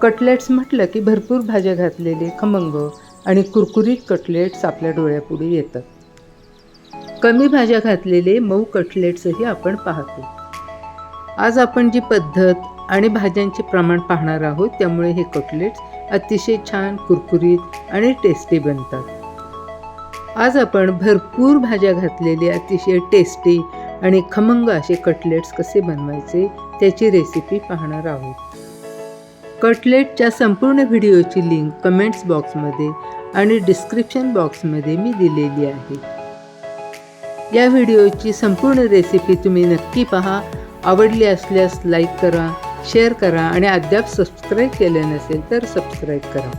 Cutlets म्हटलं की भरपूर भाज्या घातलेले खमंग आणि कुरकुरीत कटलेट्स आपल्या डोळ्यापुढे येतात. कमी भाज्या घातलेले मऊ कटलेट्सही आपण पाहतो. आज आपण जी पद्धत आणि भाज्यांचे प्रमाण पाहणार आहोत, त्यामुळे हे कटलेट्स अतिशय छान, कुरकुरीत आणि टेस्टी बनतात. आज आपण भरपूर भाज्या घातलेले अतिशय टेस्टी आणि खमंग असे कटलेट्स कसे बनवायचे त्याची रेसिपी पाहणार आहोत. कटलेटच्या संपूर्ण व्हिडिओची लिंक कमेंट्स बॉक्समध्ये आणि डिस्क्रिप्शन बॉक्समध्ये मी दिलेली आहे. या व्हिडिओची संपूर्ण रेसिपी तुम्ही नक्की पहा. आवडली असल्यास लाईक करा, शेअर करा आणि अद्याप सबस्क्राईब केले नसेल तर सबस्क्राईब करा.